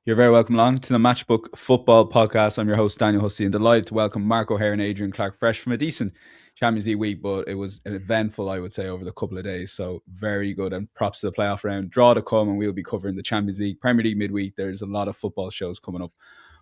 You're very welcome along to the Matchbook Football Podcast. I'm your host, Daniel Hussey, and delighted to welcome O'Haire and Adrian Clarke, fresh from a decent Champions League week, but it was an eventful, I would say, over the couple of days. So very good, and props to the playoff round. Draw to come, and we'll be covering the Champions League, Premier League midweek. There's a lot of football shows coming up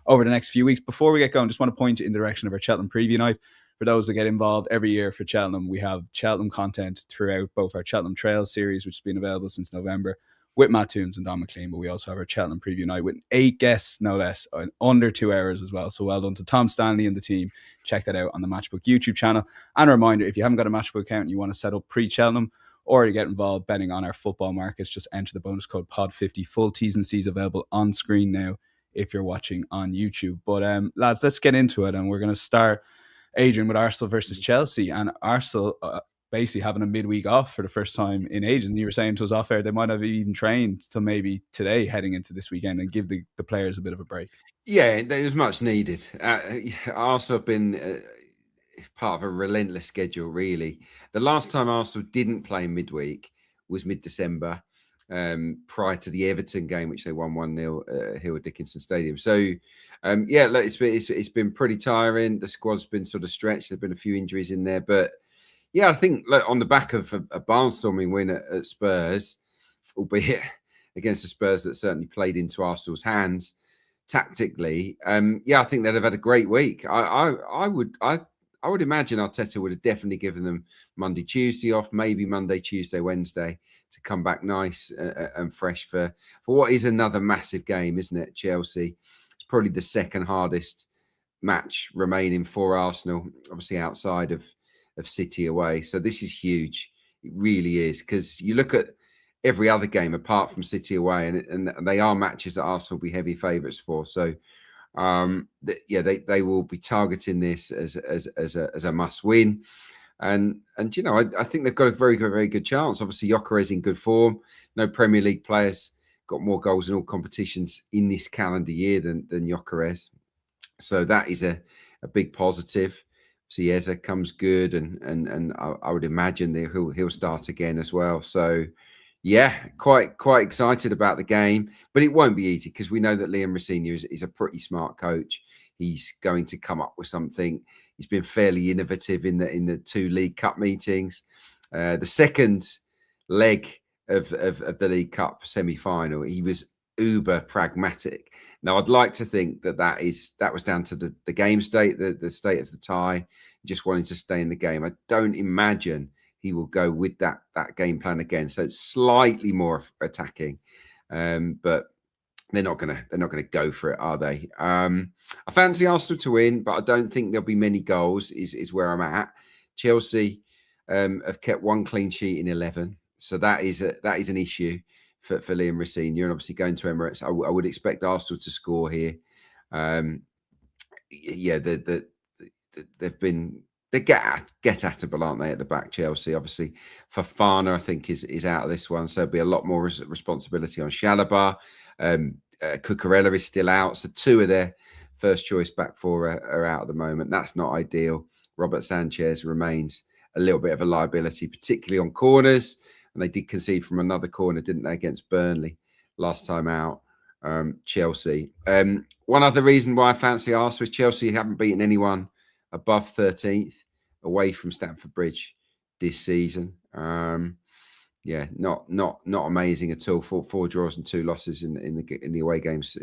over the next few weeks. Before we get going, just want to point you in the direction of our Cheltenham preview night. For those that get involved every year for Cheltenham, we have Cheltenham content throughout both our Cheltenham Trail series, which has been available since November, with Matt Toombs and Don McLean, but we also have our Cheltenham preview night with 8 guests, no less, in under 2 hours as well. So well done to Tom Stanley and the team. Check that out on the Matchbook YouTube channel. And a reminder, if you haven't got a Matchbook account and you want to set up pre-Cheltenham or you get involved betting on our football markets, just enter the bonus code POD50. Full T's and C's available on screen now if you're watching on YouTube. But lads, let's get into it. And we're going to start, Adrian, with Arsenal versus Chelsea. And Arsenal basically having a midweek off for the first time in ages. And you were saying to us off air, they might have even trained till maybe today heading into this weekend and give the players a bit of a break. Yeah, it was much needed. Arsenal have been part of a relentless schedule, really. The last time Arsenal didn't play midweek was mid-December, prior to the Everton game, which they won 1-0 at Hill Dickinson Stadium. So, yeah, look, it's been pretty tiring. The squad's been sort of stretched. There have been a few injuries in there, but yeah, I think on the back of a barnstorming win at Spurs, albeit against the Spurs that certainly played into Arsenal's hands tactically, yeah, I think they'd have had a great week. I would imagine Arteta would have definitely given them Monday, Tuesday off, maybe Monday, Tuesday, Wednesday to come back nice and fresh for what is another massive game, isn't it? Chelsea. It's probably the second hardest match remaining for Arsenal, obviously outside of City away. So this is huge. It really is, because you look at every other game apart from City away, and they are matches that Arsenal will be heavy favourites for. So yeah, they will be targeting this as a must win. And you know, I think they've got a very, very good chance. Obviously, Gyökeres in good form. No Premier League players got more goals in all competitions in this calendar year than Gyökeres. So that is a big positive. Chiesa comes good, and I would imagine that he'll start again as well. So, yeah, quite excited about the game, but it won't be easy because we know that Liam Rosenior is a pretty smart coach. He's going to come up with something. He's been fairly innovative in the 2 League Cup meetings. The second leg of the League Cup semi-final, he was uber pragmatic. Now, I'd like to think that was down to the game state, the state of the tie, just wanting to stay in the game. I don't imagine he will go with that game plan again. So it's slightly more attacking, but they're not gonna go for it, are they? I fancy Arsenal to win, but I don't think there'll be many goals. Is where I'm at. Chelsea have kept 1 clean sheet in 11, so that is an issue for Liam Rosenior, and obviously going to Emirates, I would expect Arsenal to score here. Yeah, they get at-able, aren't they, at the back? Chelsea, obviously, Fofana, I think is out of this one, so there'll be a lot more responsibility on Chalobah. Cucurella is still out, so 2 of their first choice back 4 are out at the moment. That's not ideal. Robert Sanchez remains a little bit of a liability, particularly on corners. And they did concede from another corner, didn't they, against Burnley last time out, Chelsea. One other reason why I fancy Arsenal is Chelsea haven't beaten anyone above 13th away from Stamford Bridge this season. Yeah, not amazing at all. 4 draws and 2 losses in the away games,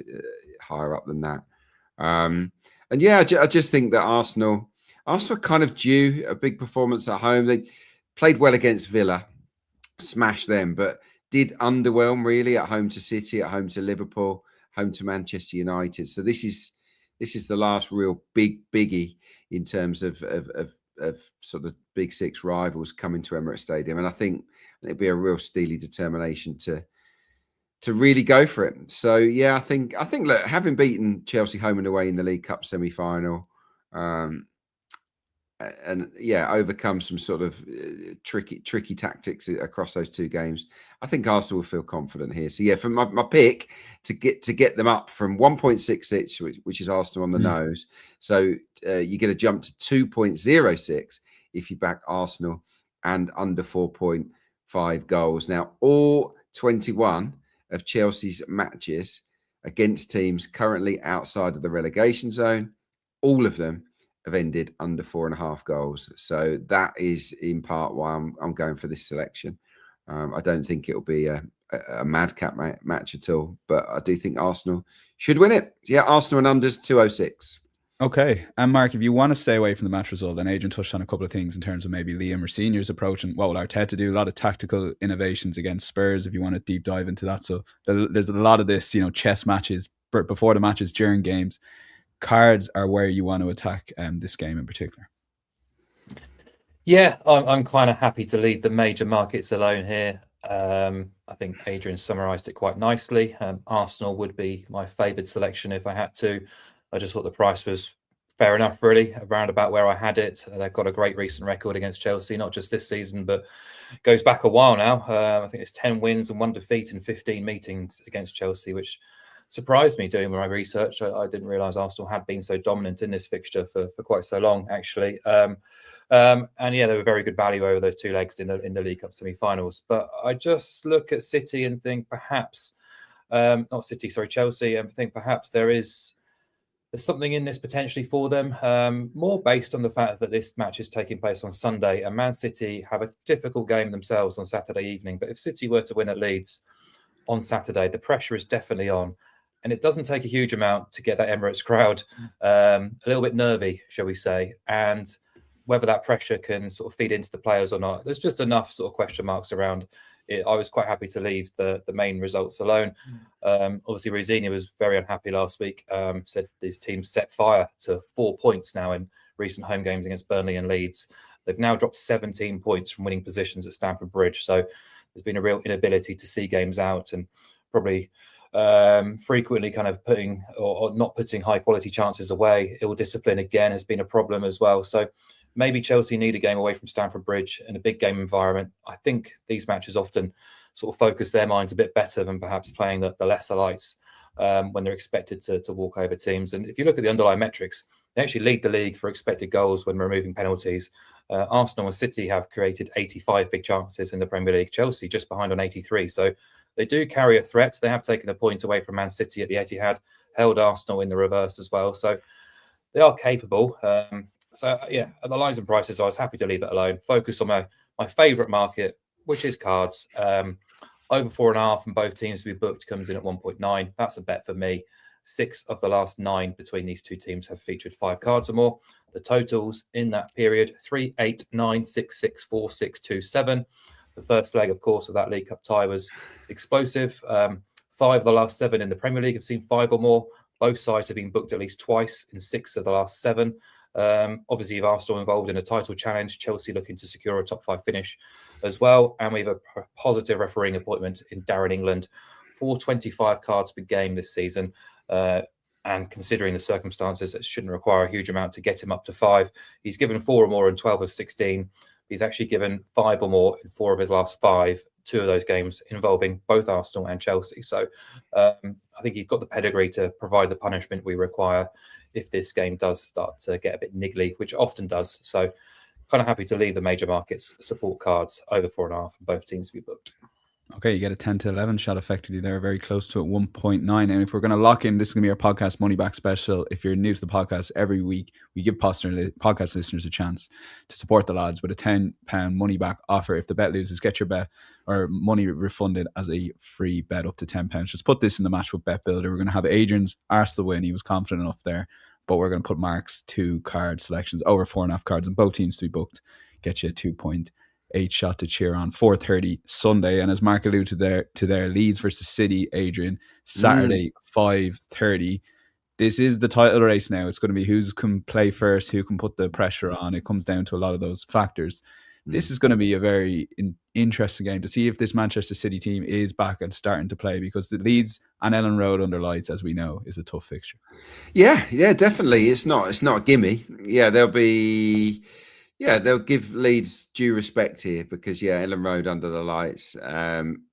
higher up than that. And yeah, I just think that Arsenal kind of due a big performance at home. They played well against Villa, smashed them, but did underwhelm really at home to City, at home to Liverpool, home to Manchester United. So this is the last real biggie in terms of sort of big 6 rivals coming to Emirates Stadium, and I think it'd be a real steely determination to really go for it. So yeah, I think look, having beaten Chelsea home and away in the League Cup semi-final, and yeah, overcome some sort of tricky tactics across those 2 games, I think Arsenal will feel confident here. So yeah, for my pick to get them up from 1.66, which is Arsenal on the nose, so you get a jump to 2.06 if you back Arsenal and under 4.5 goals. Now, all 21 of Chelsea's matches against teams currently outside of the relegation zone. All of them have ended under 4.5 goals. So that is in part why I'm going for this selection. I don't think it'll be a madcap match at all, but I do think Arsenal should win it. Yeah, Arsenal and unders 206. Okay. And Mark, if you want to stay away from the match result, then Adrian touched on a couple of things in terms of maybe Liam or Senior's approach and what will Arteta do. A lot of tactical innovations against Spurs, if you want to deep dive into that. So there's a lot of this, chess matches before the matches, during games. Cards are where you want to attack this game in particular. Yeah, I'm kind of happy to leave the major markets alone here. I think Adrian summarised it quite nicely. Arsenal would be my favoured selection if I had to. I just thought the price was fair enough, really, around about where I had it. They've got a great recent record against Chelsea, not just this season, but goes back a while now. I think it's 10 wins and 1 defeat in 15 meetings against Chelsea, which surprised me doing my research. I didn't realise Arsenal had been so dominant in this fixture for quite so long, actually. And yeah, they were very good value over those 2 legs in the League Cup semi-finals. But I just look at City and think perhaps, Chelsea, and think perhaps there's something in this potentially for them, more based on the fact that this match is taking place on Sunday and Man City have a difficult game themselves on Saturday evening. But if City were to win at Leeds on Saturday, the pressure is definitely on. And it doesn't take a huge amount to get that Emirates crowd a little bit nervy, shall we say. And whether that pressure can sort of feed into the players or not, there's just enough sort of question marks around it. I was quite happy to leave the main results alone. Obviously, Rosini was very unhappy last week, said his team set fire to 4 points now in recent home games against Burnley and Leeds. They've now dropped 17 points from winning positions at Stamford Bridge. So there's been a real inability to see games out and probably frequently kind of putting or not putting high quality chances away. Ill discipline again has been a problem as well. So maybe Chelsea need a game away from Stamford Bridge in a big game environment. I think these matches often sort of focus their minds a bit better than perhaps playing the lesser lights when they're expected to walk over teams. And if you look at the underlying metrics, they actually lead the league for expected goals when removing penalties. Arsenal and City have created 85 big chances in the Premier League. Chelsea just behind on 83. So they do carry a threat. They have taken a point away from Man City at the Etihad, held Arsenal in the reverse as well. So they are capable. So yeah, at the lines and prices, I was happy to leave it alone. Focus on my favourite market, which is cards. Over 4.5 and both teams to be booked comes in at 1.9. That's a bet for me. 6 of the last 9 between these two teams have featured 5 cards or more. The totals in that period, 3, 8, 9, 6, 6, 4, 6, 2, 7. The first leg, of course, of that League Cup tie was explosive. 5 of the last 7 in the Premier League have seen 5 or more. Both sides have been booked at least twice in 6 of the last 7. Obviously, if Arsenal involved in a title challenge, Chelsea looking to secure a top 5 finish as well. And we have a positive refereeing appointment in Darren England for 25 cards per game this season. And considering the circumstances, it shouldn't require a huge amount to get him up to 5. He's given 4 or more in 12 of 16. He's actually given 5 or more in 4 of his last 5, 2 of those games involving both Arsenal and Chelsea. So I think he's got the pedigree to provide the punishment we require if this game does start to get a bit niggly, which it often does. So kind of happy to leave the major markets support cards over 4.5 and both teams to be booked. Okay, you get a 10 to 11 shot effectively there, very close to it, 1.9. And if we're going to lock in, this is going to be our podcast money back special. If you're new to the podcast, every week we give podcast listeners a chance to support the lads with a £10 money back offer. If the bet loses, get your bet or money refunded as a free bet up to £10. Just put this in the Matchbook Bet Builder. We're going to have Adrian's Arsenal win. He was confident enough there, but we're going to put Mark's 2 card selections over 4.5 cards and both teams to be booked. Get you a 2.8 shot to cheer on. 4:30 Sunday, and as Mark alluded to their Leeds versus City, Adrian, Saturday 5:30. This is the title race now. It's going to be who can play first, who can put the pressure on. It comes down to a lot of those factors. This is going to be a very interesting game to see if this Manchester City team is back and starting to play, because the Leeds and Ellen Road under lights, as we know, is a tough fixture. Yeah, definitely. It's not a gimme. Yeah, they'll give Leeds due respect here because, Ellen Road under the lights,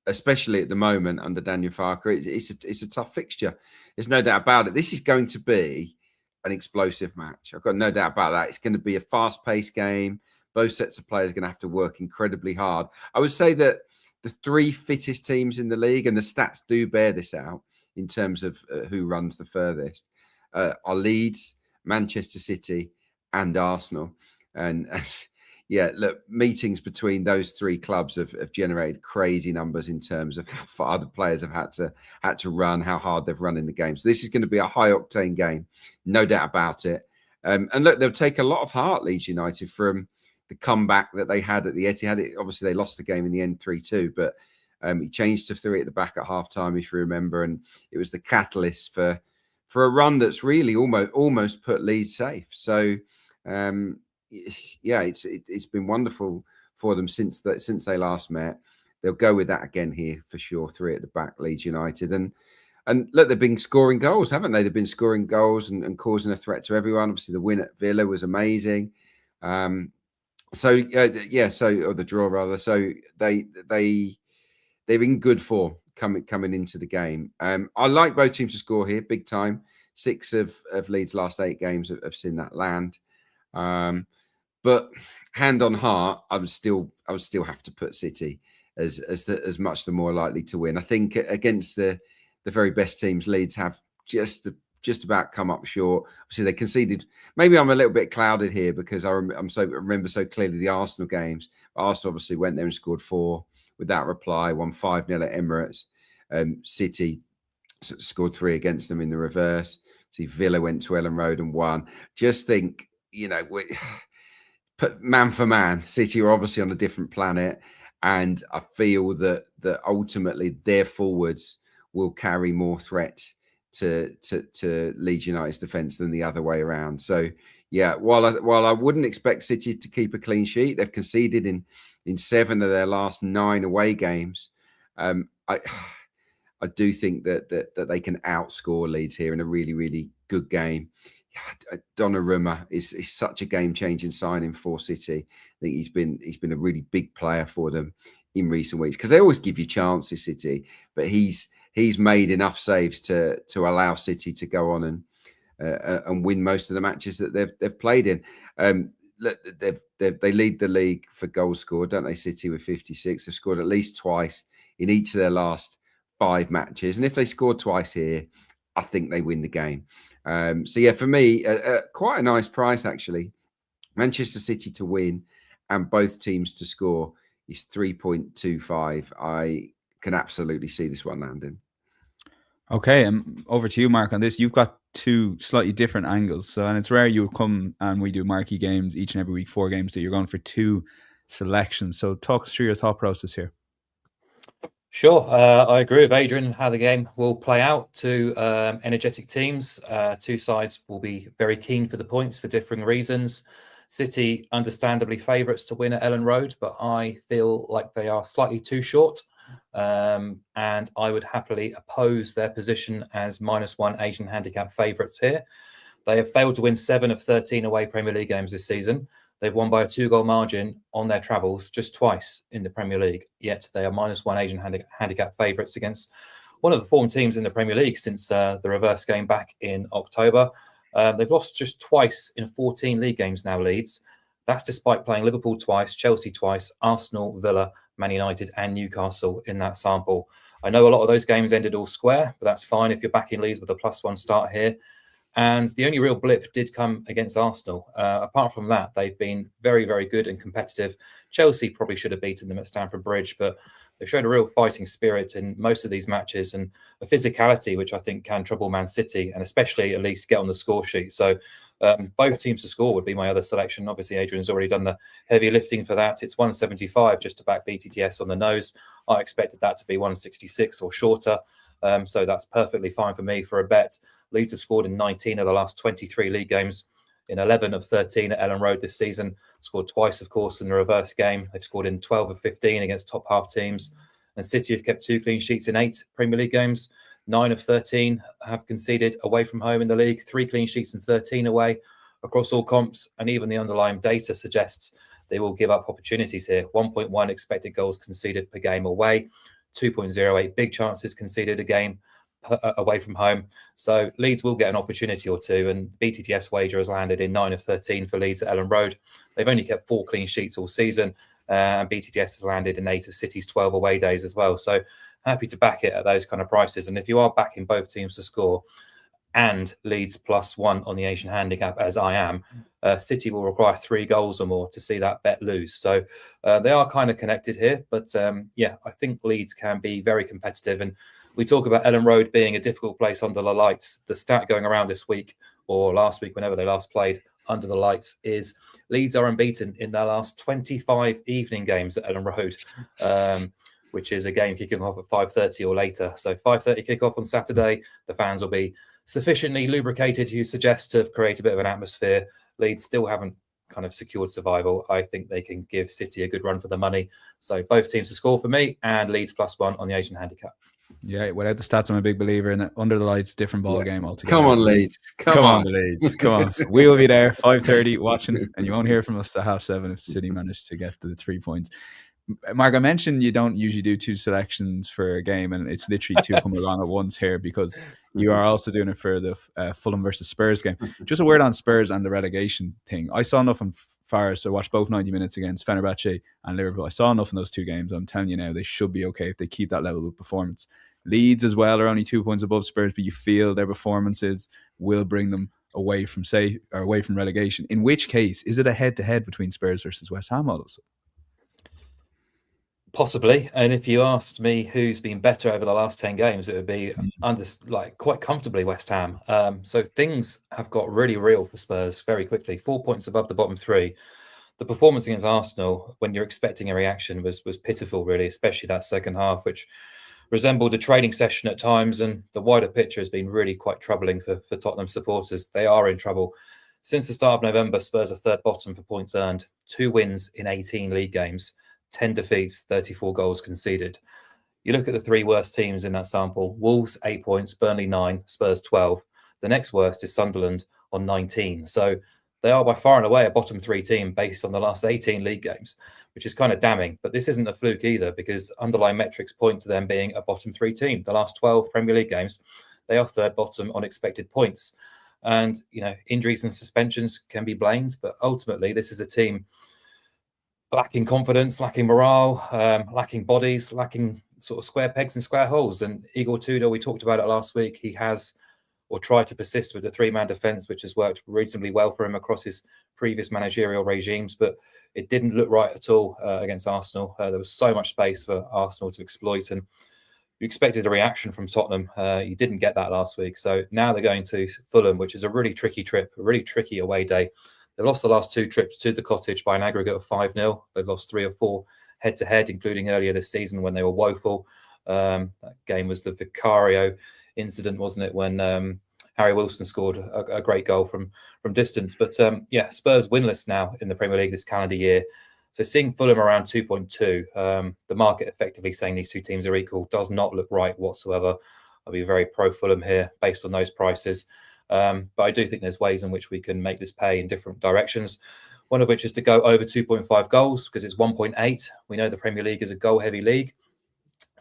especially at the moment under Daniel Farker, it's a tough fixture. There's no doubt about it. This is going to be an explosive match. I've got no doubt about that. It's going to be a fast-paced game. Both sets of players are going to have to work incredibly hard. I would say that the 3 fittest teams in the league, and the stats do bear this out, in terms of who runs the furthest are Leeds, Manchester City, and Arsenal. And yeah, look, meetings between those three clubs have generated crazy numbers in terms of how far other players have had to run, how hard they've run in the game. So this is going to be a high octane game, no doubt about it. And look, they'll take a lot of heart, Leeds United, from the comeback that they had at the Etihad. Obviously, they lost the game in the end 3-2, but he changed to 3 at the back at half time, if you remember, and it was the catalyst for a run that's really almost put Leeds safe. So. Yeah, it's been wonderful for them since they last met. They'll go with that again here for sure. 3 at the back, Leeds United, and look, they've been scoring goals, haven't they? They've been scoring goals and causing a threat to everyone. Obviously, the win at Villa was amazing. Or the draw rather. So they're in good form coming into the game. I like both teams to score here, big time. 6 of Leeds' last 8 games have seen that land. But hand on heart, I would still have to put City as much the more likely to win. I think against the very best teams, Leeds have just about come up short. Obviously, they conceded. Maybe I'm a little bit clouded here because I remember so clearly the Arsenal games. Arsenal obviously went there and scored 4 without reply, won 5-0 at Emirates. City scored 3 against them in the reverse. See, Villa went to Ellen Road and won. Just think, man for man, City are obviously on a different planet, and I feel that ultimately their forwards will carry more threat to Leeds United's defence than the other way around. So yeah, while I wouldn't expect City to keep a clean sheet, they've conceded in 7 of their last 9 away games. I do think that they can outscore Leeds here in a really, really good game. Donnarumma is such a game-changing signing for City. I think he's been a really big player for them in recent weeks because they always give you chances, City, but he's made enough saves to allow City to go on and win most of the matches that they've played in. They lead the league for goals scored, don't they? City with 56. They've scored at least twice in each of their last 5 matches, and if they score twice here, I think they win the game. So yeah, for me, quite a nice price actually. Manchester City to win and both teams to score is 3.25. I can absolutely see this one landing. Okay, over to you, Mark, on this. You've got 2 slightly different angles. So, and it's rare you come and we do marquee games each and every week, 4 games, so you're going for 2 selections. So talk us through your thought process here. Sure. I agree with Adrian how the game will play out. 2 energetic teams. 2 sides will be very keen for the points for differing reasons. City, understandably favourites to win at Ellen Road, but I feel like they are slightly too short. And I would happily oppose their position as -1 Asian handicap favourites here. They have failed to win 7 of 13 away Premier League games this season. They've won by a 2-goal margin on their travels just twice in the Premier League, yet they are -1 Asian handicap favourites against one of the form teams in the Premier League since the reverse game back in October. They've lost just twice in 14 league games now, Leeds. That's despite playing Liverpool twice, Chelsea twice, Arsenal, Villa, Man United and Newcastle in that sample. I know a lot of those games ended all square, but that's fine if you're backing Leeds with a +1 start here. And the only real blip did come against Arsenal. Apart from that, they've been very, very good and competitive. Chelsea probably should have beaten them at Stamford Bridge, but they've shown a real fighting spirit in most of these matches and a physicality, which I think can trouble Man City and especially at least get on the score sheet. So both teams to score would be my other selection. Obviously, Adrian's already done the heavy lifting for that. It's 175 just to back BTTS on the nose. I expected that to be 166 or shorter. So that's perfectly fine for me for a bet. Leeds have scored in 19 of the last 23 league games, in 11 of 13 at Ellen Road this season. Scored twice, of course, in the reverse game. They've scored in 12 of 15 against top half teams. And City have kept 2 clean sheets in 8 Premier League games. 9 of 13 have conceded away from home in the league. 3 clean sheets and 13 away across all comps. And even the underlying data suggests they will give up opportunities here. 1.1 expected goals conceded per game away. 2.08 big chances conceded a game away from home. So Leeds will get an opportunity or 2, and BTTS wager has landed in 9 of 13 for Leeds at Ellen Road. They've only kept 4 clean sheets all season, and BTTS has landed in 8 of City's 12 away days as well. So happy to back it at those kind of prices. And if you are backing both teams to score and Leeds +1 on the Asian handicap, as I am, City will require 3 goals or more to see that bet lose. So they are kind of connected here. But yeah, I think Leeds can be very competitive. And we talk about Ellen Road being a difficult place under the lights. The stat going around this week or last week, whenever they last played under the lights, is Leeds are unbeaten in their last 25 evening games at Ellen Road, which is a game kicking off at 5:30 or later. So 5:30 kickoff on Saturday. The fans will be sufficiently lubricated, you suggest, to create a bit of an atmosphere. Leeds still haven't kind of secured survival. I think they can give City a good run for the money. So both teams to score for me, and Leeds +1 on the Asian handicap. Yeah, without the stats, I'm a big believer in that. Under the lights, different ball game altogether. Come on, Leeds. Come on, the Leeds. Come on. We will be there 5:30 watching, and you won't hear from us at 7:30 if City manage to get the 3 points. Mark, I mentioned you don't usually do 2 selections for a game, and it's literally 2 coming along at once here because you are also doing it for the Fulham versus Spurs game. Just a word on Spurs and the relegation thing. I saw enough on Forest. I watched both 90 minutes against Fenerbahce and Liverpool. I saw enough in those 2 games. I'm telling you now, they should be okay if they keep that level of performance. Leeds as well are only 2 points above Spurs, but you feel their performances will bring them away from relegation. In which case, is it a head-to-head between Spurs versus West Ham all of a sudden? Possibly. And if you asked me who's been better over the last 10 games, it would be quite comfortably West Ham. So things have got really real for Spurs very quickly. 4 points above the bottom 3. The performance against Arsenal, when you're expecting a reaction, was pitiful, really, especially that second half, which resembled a training session at times. And the wider picture has been really quite troubling for Tottenham supporters. They are in trouble. Since the start of November, Spurs are third bottom for points earned, 2 wins in 18 league games, 10 defeats, 34 goals conceded. You look at the 3 worst teams in that sample: Wolves 8 points, Burnley 9, Spurs 12. The next worst is Sunderland on 19. So they are by far and away a bottom 3 team based on the last 18 league games, which is kind of damning. But this isn't a fluke either, because underlying metrics point to them being a bottom 3 team. The last 12 Premier League games, they are third bottom on expected points. And, injuries and suspensions can be blamed, but ultimately this is a team lacking confidence, lacking morale, lacking bodies, lacking sort of square pegs and square holes. And Igor Tudor, we talked about it last week, he has or tried to persist with the 3-man defence, which has worked reasonably well for him across his previous managerial regimes, but it didn't look right at all against Arsenal. There was so much space for Arsenal to exploit, and you expected a reaction from Tottenham. You didn't get that last week. So now they're going to Fulham, which is a really tricky trip, a really tricky away day. They've lost the last 2 trips to the Cottage by an aggregate of 5-0. They've lost 3 or 4 head-to-head, including earlier this season when they were woeful. That game was the Vicario incident, wasn't it, when Harry Wilson scored a great goal from distance. But yeah, Spurs winless now in the Premier League this calendar year. So seeing Fulham around 2.2, the market effectively saying these 2 teams are equal, does not look right whatsoever. I'll be very pro-Fulham here based on those prices. But I do think there's ways in which we can make this pay in different directions. One of which is to go over 2.5 goals, because it's 1.8. We know the Premier League is a goal-heavy league.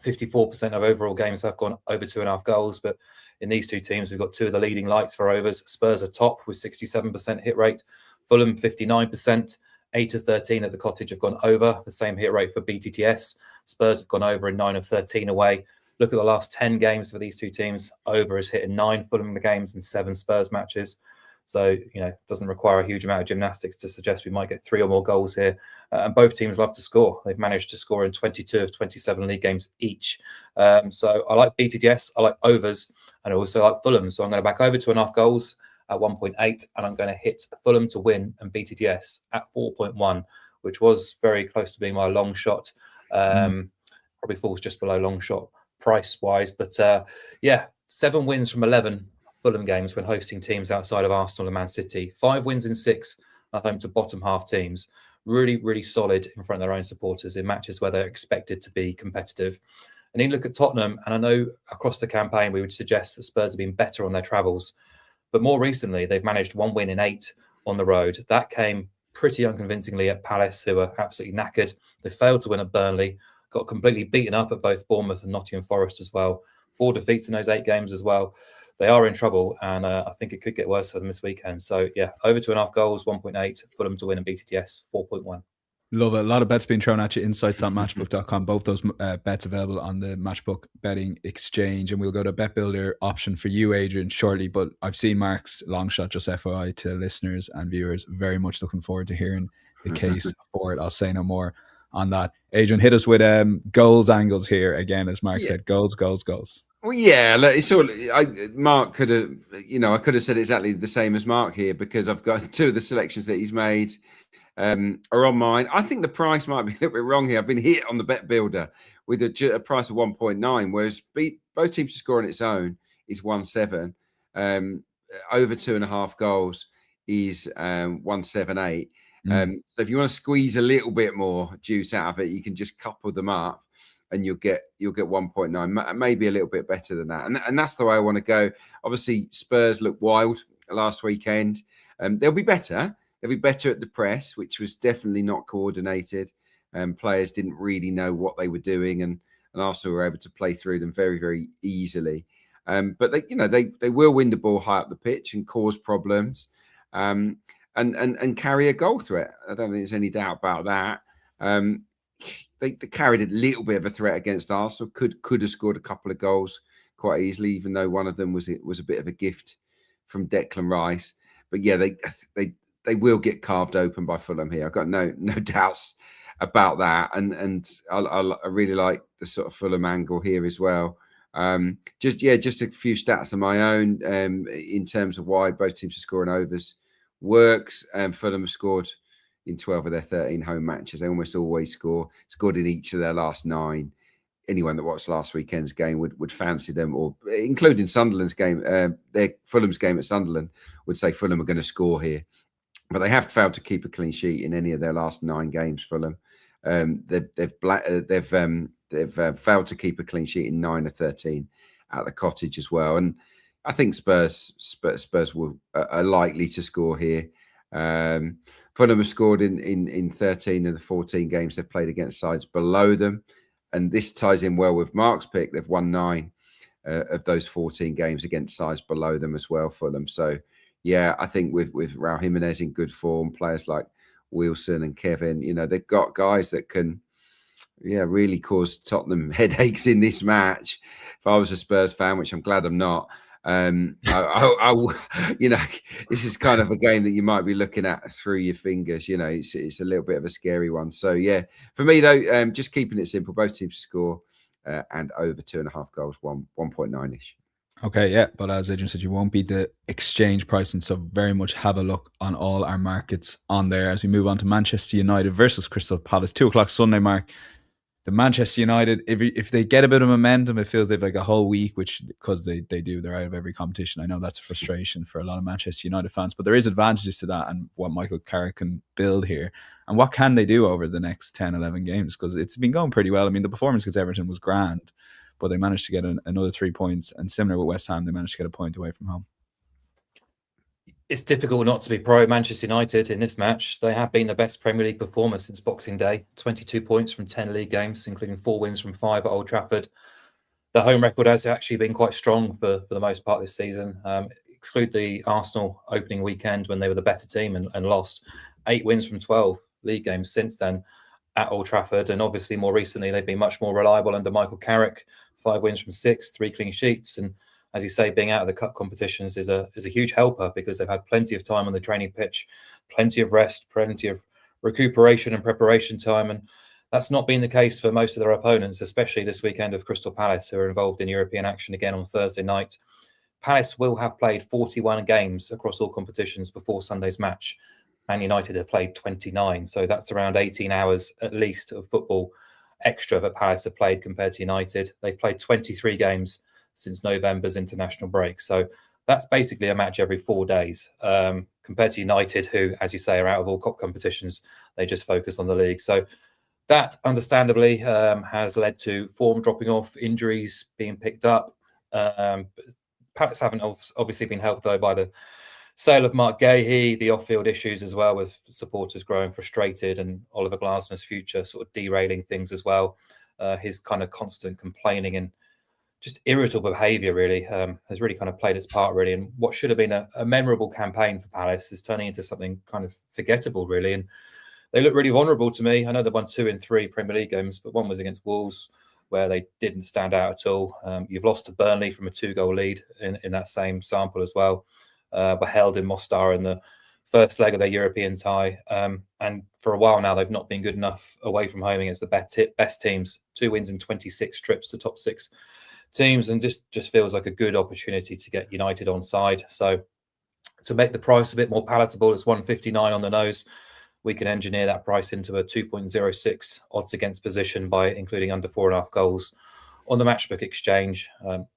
54% of overall games have gone over 2.5 goals. But in these 2 teams, we've got 2 of the leading lights for overs. Spurs are top with 67% hit rate. Fulham, 59%. 8 of 13 at the Cottage have gone over. The same hit rate for BTTS. Spurs have gone over in 9 of 13 away. Look at the last 10 games for these 2 teams. Over has hit in 9 Fulham games and 7 Spurs matches. So, it doesn't require a huge amount of gymnastics to suggest we might get 3 or more goals here. And both teams love to score. They've managed to score in 22 of 27 league games each. So I like BTTS, I like overs, and I also like Fulham. So I'm going to back over 2.5 goals at 1.8, and I'm going to hit Fulham to win and BTTS at 4.1, which was very close to being my long shot. Probably falls just below long shot price-wise. But yeah, 7 wins from 11 Fulham games when hosting teams outside of Arsenal and Man City. 5 wins in 6 at home to bottom half teams. Really, really solid in front of their own supporters in matches where they're expected to be competitive. And then look at Tottenham, and I know across the campaign we would suggest that Spurs have been better on their travels. But more recently, they've managed 1 win in 8 on the road. That came pretty unconvincingly at Palace, who were absolutely knackered. They failed to win at Burnley, got completely beaten up at both Bournemouth and Nottingham Forest as well. 4 defeats in those 8 games as well. They are in trouble, and I think it could get worse for them this weekend. So, yeah, over 2.5 goals, 1.8, Fulham to win and BTTS, 4.1. Love it. A lot of bets being thrown at you. Insights.matchbook.com. Both those bets available on the Matchbook betting exchange. And we'll go to bet builder option for you, Adrian, shortly. But I've seen Mark's long shot, just FYI to listeners and viewers. Very much looking forward to hearing the case for it. I'll say no more on that. Adrian, hit us with goals angles here again, as Mark said. Goals. Well, yeah, look, it's all. Mark could have, I could have said exactly the same as Mark here, because I've got two of the selections that he's made are on mine. I think the price might be a little bit wrong here. I've been hit on the bet builder with a price of 1.9, whereas both teams to score on its own is 1.7. Over 2.5 goals is 1.78. So if you want to squeeze a little bit more juice out of it, you can just couple them up, and you'll get 1.9, maybe a little bit better than that. And that's the way I want to go. Obviously, Spurs looked wild last weekend. They'll be better. They'll be better at the press, which was definitely not coordinated. Players didn't really know what they were doing, and Arsenal were able to play through them very, very easily. But they will win the ball high up the pitch and cause problems, and carry a goal threat. I don't think there's any doubt about that. They carried a little bit of a threat against Arsenal. Could have scored a couple of goals quite easily, even though one of them was a bit of a gift from Declan Rice. But yeah, they will get carved open by Fulham here. I've got no doubts about that. And I really like the sort of Fulham angle here as well. Just a few stats of my own in terms of why both teams are scoring overs works. Fulham have scored in 12 of their 13 home matches. They almost always scored in each of their last 9. Anyone that watched last weekend's game would fancy them, or including Sunderland's game, Fulham's game at Sunderland, would say Fulham are going to score here. But they have failed to keep a clean sheet in any of their last 9 games. Fulham, they've failed to keep a clean sheet in 9 of 13 at the Cottage as well. And I think Spurs are likely to score here. Fulham have scored in 13 of the 14 games they've played against sides below them, and this ties in well with Mark's pick. They've won 9 of those 14 games against sides below them as well, Fulham. So yeah, I think with Raul Jimenez in good form, players like Wilson and Kevin, they've got guys that can really cause Tottenham headaches in this match. If I was a Spurs fan, which I'm glad I'm not, this is kind of a game that you might be looking at through your fingers. It's a little bit of a scary one. So yeah, for me though, just keeping it simple, both teams to score and over 2.5 goals, 1.9-ish. Okay, yeah, but as Adrian said, you won't beat the exchange pricing, so very much have a look on all our markets on there as we move on to Manchester United versus Crystal Palace, 2:00 Sunday, Mark. The Manchester United, if they get a bit of momentum, it feels like a whole week, which because they're out of every competition. I know that's a frustration for a lot of Manchester United fans, but there is advantages to that and what Michael Carrick can build here. And what can they do over the next 10, 11 games? Because it's been going pretty well. I mean, the performance against Everton was grand, but they managed to get another 3 points. And similar with West Ham, they managed to get a point away from home. It's difficult not to be pro Manchester United in this match. They have been the best Premier League performer since Boxing Day. 22 points from 10 league games, including 4 wins from 5 at Old Trafford. The home record has actually been quite strong for the most part this season. Exclude the Arsenal opening weekend when they were the better team and lost. 8 wins from 12 league games since then at Old Trafford. And obviously more recently, they've been much more reliable under Michael Carrick. 5 wins from 6, 3 clean sheets. And as you say, being out of the cup competitions is a huge helper because they've had plenty of time on the training pitch, plenty of rest, plenty of recuperation and preparation time. And that's not been the case for most of their opponents, especially this weekend of Crystal Palace, who are involved in European action again on Thursday night. Palace will have played 41 games across all competitions before Sunday's match. Man United have played 29. So that's around 18 hours at least of football extra that Palace have played compared to United. They've played 23 games since November's international break. So that's basically a match every 4 days compared to United, who, as you say, are out of all cup competitions. They just focus on the league. So that, understandably, has led to form dropping off, injuries being picked up. Palace haven't obviously been helped, though, by the sale of Mark Gahey, the off-field issues as well, with supporters growing frustrated and Oliver Glasner's future sort of derailing things as well. His kind of constant complaining and just irritable behaviour really has really kind of played its part really. And what should have been a memorable campaign for Palace is turning into something kind of forgettable really. And they look really vulnerable to me. I know they've won 2 in 3 Premier League games, but one was against Wolves, where they didn't stand out at all. You've lost to Burnley from a 2-goal lead in that same sample as well. Were held in Mostar in the first leg of their European tie. And for a while now, they've not been good enough away from home against the best teams. 2 wins in 26 trips to top 6 teams, and just feels like a good opportunity to get United on side. So to make the price a bit more palatable, it's 159 on the nose. We can engineer that price into a 2.06 odds against position by including under 4.5 goals on the Matchbook exchange.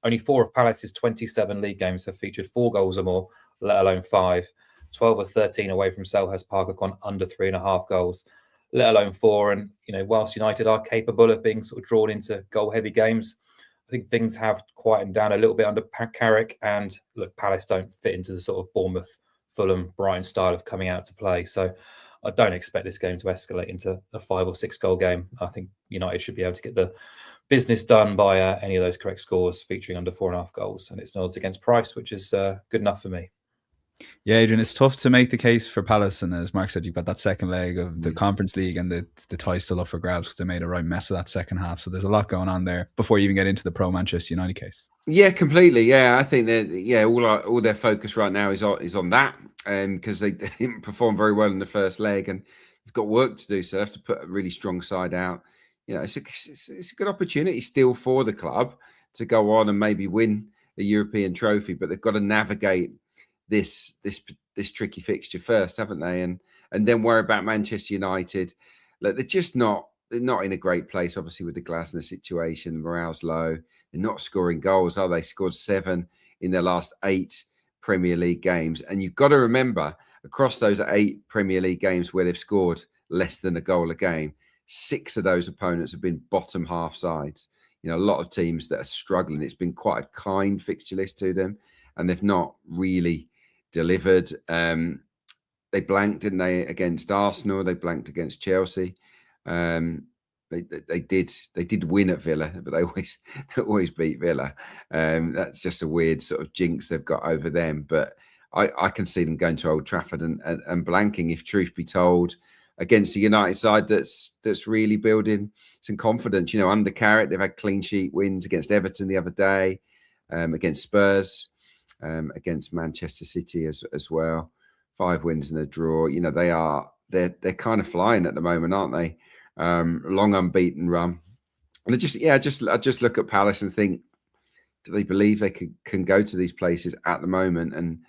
Only 4 of Palace's 27 league games have featured 4 goals or more, let alone 5. 12 or 13 away from Selhurst Park have gone under 3.5 goals, let alone 4. And, whilst United are capable of being sort of drawn into goal-heavy games, I think things have quietened down a little bit under Carrick. And look, Palace don't fit into the sort of Bournemouth, Fulham, Brighton style of coming out to play. So I don't expect this game to escalate into a 5 or 6 goal game. I think United should be able to get the business done by any of those correct scores featuring under 4.5 goals. And it's an odds against price, which is good enough for me. Yeah, Adrian, it's tough to make the case for Palace, and as Mark said, you've got that second leg of the Conference League, and the tie still up for grabs because they made a right mess of that second half. So there's a lot going on there before you even get into the pro Manchester United case. Yeah, completely. Yeah, I think that all their focus right now is on that, because they didn't perform very well in the first leg, and they've got work to do. So they have to put a really strong side out. It's a good opportunity still for the club to go on and maybe win a European trophy, but they've got to navigate this tricky fixture first, haven't they? And then worry about Manchester United. Look, they're not in a great place, obviously, with the Glasner situation. Morale's low. They're not scoring goals, are they? Scored 7 in their last 8 Premier League games. And you've got to remember, across those 8 Premier League games where they've scored less than a goal a game, 6 of those opponents have been bottom half sides. A lot of teams that are struggling. It's been quite a kind fixture list to them, and they've not really delivered. They blanked, didn't they, against Arsenal? They blanked against Chelsea. They did win at Villa, but they always beat Villa. That's just a weird sort of jinx they've got over them. But I can see them going to Old Trafford and blanking, if truth be told, against the United side that's really building some confidence. Under Carrick, they've had clean sheet wins against Everton the other day, against Spurs, against Manchester City as well. 5 wins and a draw. They're kind of flying at the moment, aren't they? Long unbeaten run. And I just look at Palace and think, do they believe they can go to these places at the moment and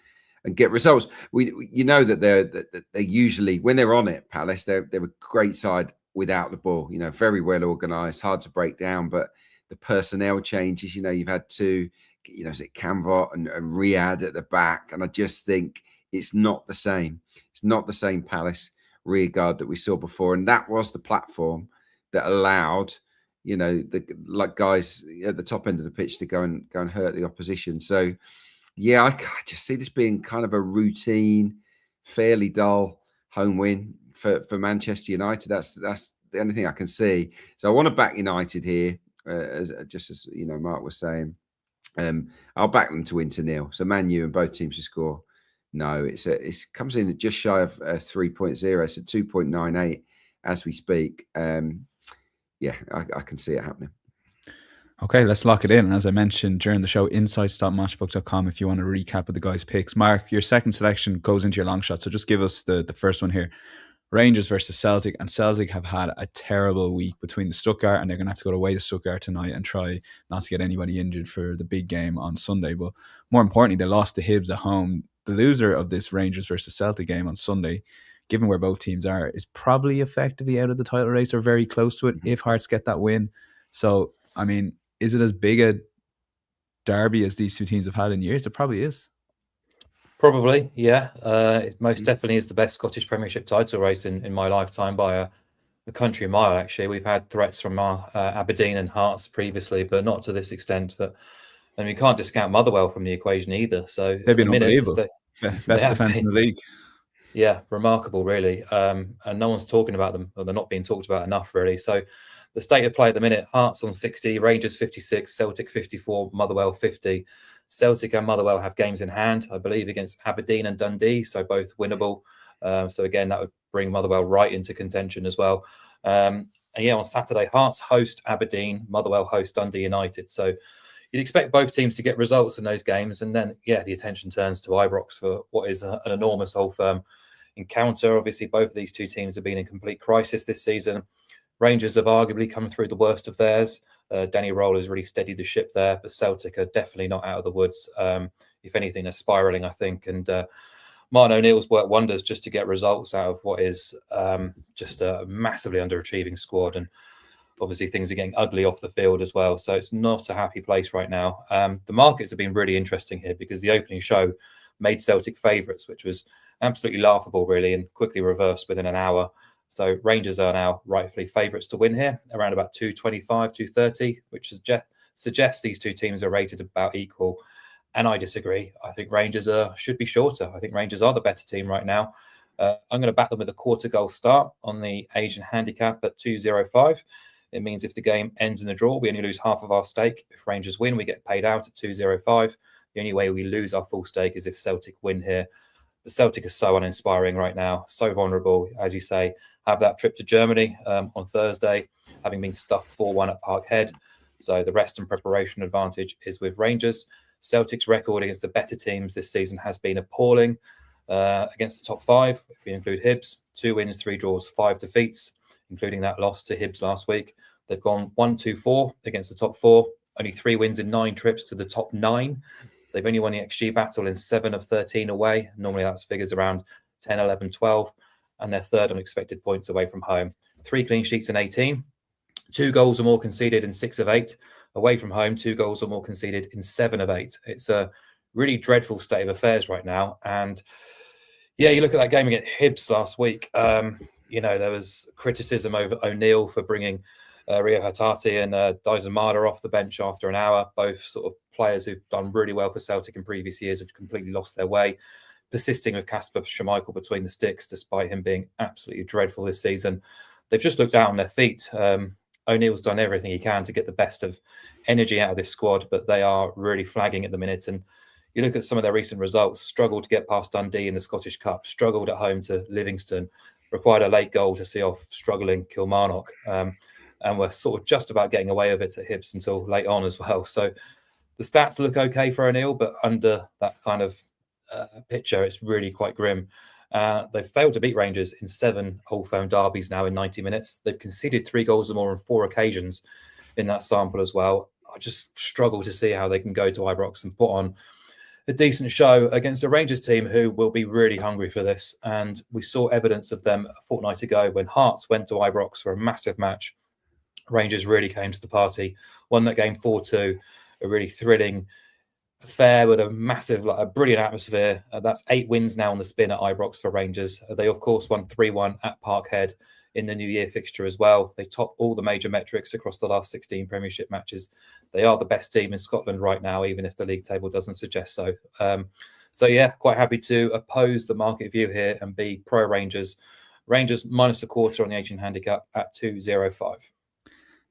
get results? That they're usually, when they're on it, Palace, they're a great side without the ball. Very well organised, hard to break down, but the personnel changes. You've had 2, is it Canvot and Riyad at the back, and I just think it's not the same. It's not the same Palace rearguard that we saw before, and that was the platform that allowed the guys at the top end of the pitch to go and hurt the opposition. So yeah, I just see this being kind of a routine, fairly dull home win for Manchester United. That's the only thing I can see. So I want to back United here, as Mark was saying. I'll back them to win 2-0. So Man U and both teams to score. No, it comes in just shy of 3.0. It's a 2.98 as we speak. I can see it happening. Okay, let's lock it in. And as I mentioned during the show, insights.matchbook.com if you want a recap of the guys' picks. Mark, your second selection goes into your long shot. So just give us the first one here. Rangers versus Celtic. And Celtic have had a terrible week between the Stuttgart, and they're going to have to go away to Stuttgart tonight and try not to get anybody injured for the big game on Sunday. But more importantly, they lost to Hibs at home. The loser of this Rangers versus Celtic game on Sunday, given where both teams are, is probably effectively out of the title race or very close to it if Hearts get that win. So, I mean, is it as big a derby as these two teams have had in years? It probably is. Probably, yeah. It most definitely is the best Scottish Premiership title race in my lifetime by a country mile, actually. We've had threats from Aberdeen and Hearts previously, but not to this extent. And we can't discount Motherwell from the equation either. So they've been unbelievable. Best defence in the league. Yeah, remarkable, really. And no one's talking about them, or they're not being talked about enough, really. So the state of play at the minute, Hearts on 60, Rangers 56, Celtic 54, Motherwell 50. Celtic and Motherwell have games in hand, I believe, against Aberdeen and Dundee, so both winnable. So again, that would bring Motherwell right into contention as well. And yeah, on Saturday, Hearts host Aberdeen, Motherwell host Dundee United. So you'd expect both teams to get results in those games. And then, yeah, the attention turns to Ibrox for what is an enormous Old Firm encounter. Obviously, both of these two teams have been in complete crisis this season. Rangers have arguably come through the worst of theirs. Danny Roll has really steadied the ship there, but Celtic are definitely not out of the woods. If anything, they're spiralling, I think. And Martin O'Neill's worked wonders just to get results out of what is just a massively underachieving squad. And obviously things are getting ugly off the field as well. So it's not a happy place right now. The markets have been really interesting here because the opening show made Celtic favourites, which was absolutely laughable, really, and quickly reversed within an hour. So Rangers are now rightfully favourites to win here, around about 225, 230, which suggests these two teams are rated about equal. And I disagree. I think Rangers should be shorter. I think Rangers are the better team right now. I'm going to back them with a quarter goal start on the Asian handicap at 2.05. It means if the game ends in a draw, we only lose half of our stake. If Rangers win, we get paid out at 2.05. The only way we lose our full stake is if Celtic win here. The Celtic are so uninspiring right now, so vulnerable, as you say. Have that trip to Germany on Thursday, having been stuffed 4-1 at Parkhead. So the rest and preparation advantage is with Rangers. Celtic's record against the better teams this season has been appalling. Against the top five, if we include Hibs, 2 wins, 3 draws, 5 defeats, including that loss to Hibs last week. They've gone 1-2-4 against the top 4, only 3 wins in 9 trips to the top 9. They've only won the XG battle in 7 of 13 away. Normally that's figures around 10, 11, 12. And they're third on expected points away from home. 3 clean sheets in 18. 2 goals or more conceded in 6 of 8. Away from home, 2 goals or more conceded in 7 of 8. It's a really dreadful state of affairs right now. And yeah, you look at that game against Hibs last week. There was criticism over O'Neill for bringing Rio Hatate and Dysamada off the bench after an hour. Both sort of players who've done really well for Celtic in previous years have completely lost their way. Persisting with Kasper Schmeichel between the sticks, despite him being absolutely dreadful this season. They've just looked out on their feet. O'Neill's done everything he can to get the best of energy out of this squad, but they are really flagging at the minute. And you look at some of their recent results, struggled to get past Dundee in the Scottish Cup, struggled at home to Livingston, required a late goal to see off struggling Kilmarnock, and were sort of just about getting away with it at Hibs until late on as well. So the stats look okay for O'Neill, but under that kind of picture, it's really quite grim. They've failed to beat Rangers in 7 Old Firm derbies now in 90 minutes. They've conceded 3 goals or more on 4 occasions in that sample as well. I just struggle to see how they can go to Ibrox and put on a decent show against a Rangers team who will be really hungry for this. And we saw evidence of them a fortnight ago when Hearts went to Ibrox for a massive match. Rangers really came to the party, won that game 4-2, a really thrilling affair with a massive, a brilliant atmosphere. That's 8 wins now on the spin at Ibrox for Rangers. They, of course, won 3-1 at Parkhead in the New Year fixture as well. They top all the major metrics across the last 16 Premiership matches. They are the best team in Scotland right now, even if the league table doesn't suggest so. So, yeah, quite happy to oppose the market view here and be pro Rangers. Rangers minus a quarter on the Asian handicap at 2.05.